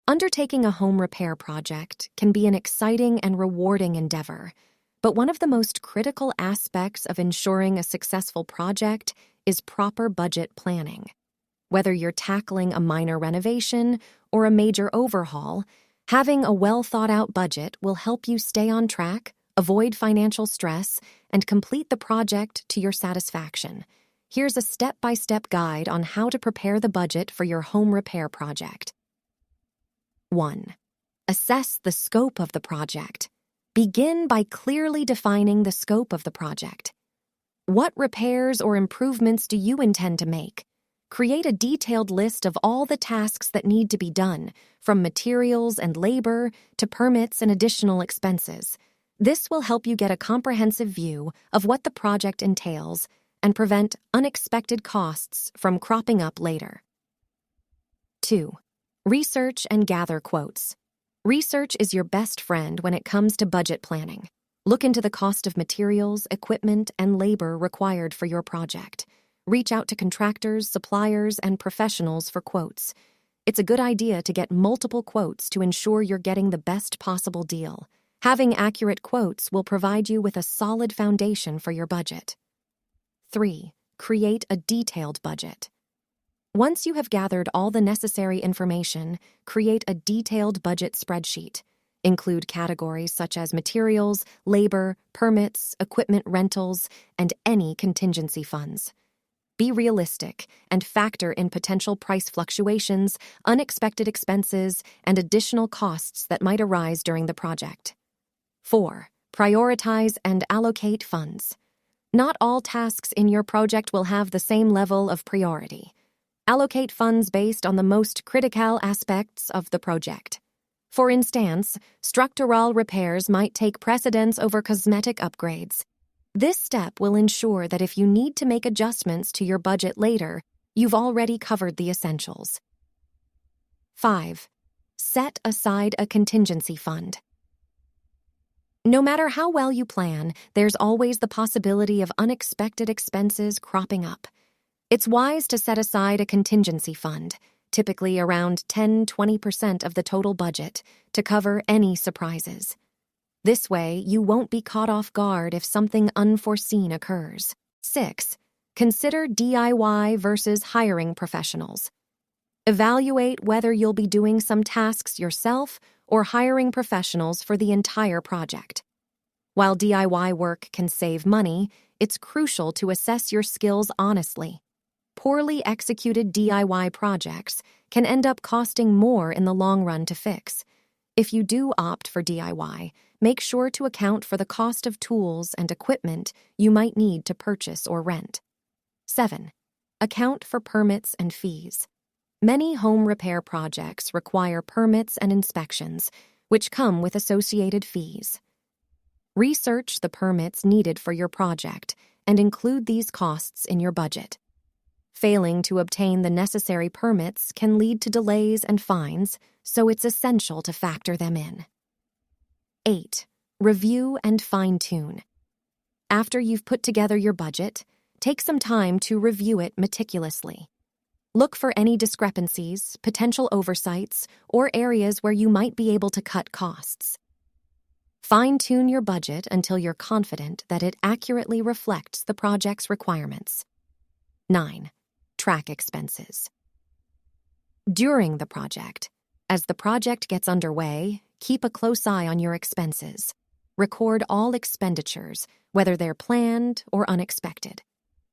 Undertaking a home repair project can be an exciting and rewarding endeavor, but one of the most critical aspects of ensuring a successful project is proper budget planning. Whether you're tackling a minor renovation or a major overhaul, having a well-thought-out budget will help you stay on track, avoid financial stress, and complete the project to your satisfaction. Here's a step-by-step guide on how to prepare the budget for your home repair project. 1. Assess the scope of the project. Begin by clearly defining the scope of the project. What repairs or improvements do you intend to make? Create a detailed list of all the tasks that need to be done, from materials and labor to permits and additional expenses. This will help you get a comprehensive view of what the project entails and prevent unexpected costs from cropping up later. 2. Research and gather quotes. Research is your best friend when it comes to budget planning. Look into the cost of materials, equipment, and labor required for your project. Reach out to contractors, suppliers, and professionals for quotes. It's a good idea to get multiple quotes to ensure you're getting the best possible deal. Having accurate quotes will provide you with a solid foundation for your budget. 3. Create a detailed budget. Once you have gathered all the necessary information, create a detailed budget spreadsheet. Include categories such as materials, labor, permits, equipment rentals, and any contingency funds. Be realistic and factor in potential price fluctuations, unexpected expenses, and additional costs that might arise during the project. 4. Prioritize and allocate funds. Not all tasks in your project will have the same level of priority. Allocate funds based on the most critical aspects of the project. For instance, structural repairs might take precedence over cosmetic upgrades. This step will ensure that if you need to make adjustments to your budget later, you've already covered the essentials. 5. Set aside a contingency fund. No matter how well you plan, there's always the possibility of unexpected expenses cropping up. It's wise to set aside a contingency fund, typically around 10-20% of the total budget, to cover any surprises. This way, you won't be caught off guard if something unforeseen occurs. 6. Consider DIY versus hiring professionals. Evaluate whether you'll be doing some tasks yourself or hiring professionals for the entire project. While DIY work can save money, it's crucial to assess your skills honestly. Poorly executed DIY projects can end up costing more in the long run to fix. If you do opt for DIY, make sure to account for the cost of tools and equipment you might need to purchase or rent. 7. Account for permits and fees. Many home repair projects require permits and inspections, which come with associated fees. Research the permits needed for your project and include these costs in your budget. Failing to obtain the necessary permits can lead to delays and fines, so it's essential to factor them in. 8. Review and fine-tune. After you've put together your budget, take some time to review it meticulously. Look for any discrepancies, potential oversights, or areas where you might be able to cut costs. Fine-tune your budget until you're confident that it accurately reflects the project's requirements. 9. Track expenses. During the project, as the project gets underway, keep a close eye on your expenses. Record all expenditures, whether they're planned or unexpected.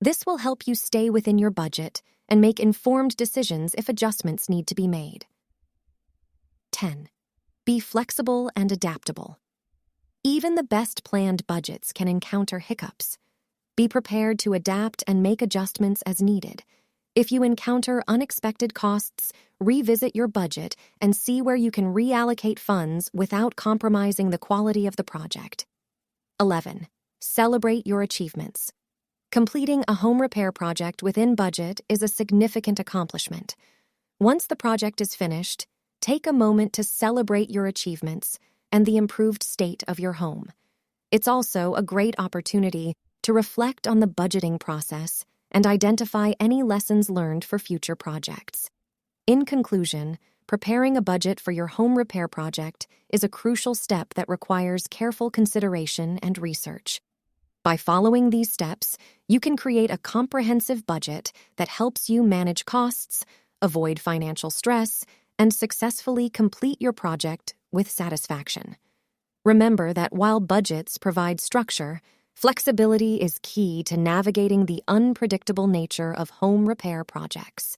This will help you stay within your budget and make informed decisions if adjustments need to be made. 10. Be flexible and adaptable. Even the best planned budgets can encounter hiccups. Be prepared to adapt and make adjustments as needed. If you encounter unexpected costs, revisit your budget and see where you can reallocate funds without compromising the quality of the project. 11. Celebrate your achievements. Completing a home repair project within budget is a significant accomplishment. Once the project is finished, take a moment to celebrate your achievements and the improved state of your home. It's also a great opportunity to reflect on the budgeting process and identify any lessons learned for future projects. In conclusion, preparing a budget for your home repair project is a crucial step that requires careful consideration and research. By following these steps, you can create a comprehensive budget that helps you manage costs, avoid financial stress, and successfully complete your project with satisfaction. Remember that while budgets provide structure, flexibility is key to navigating the unpredictable nature of home repair projects.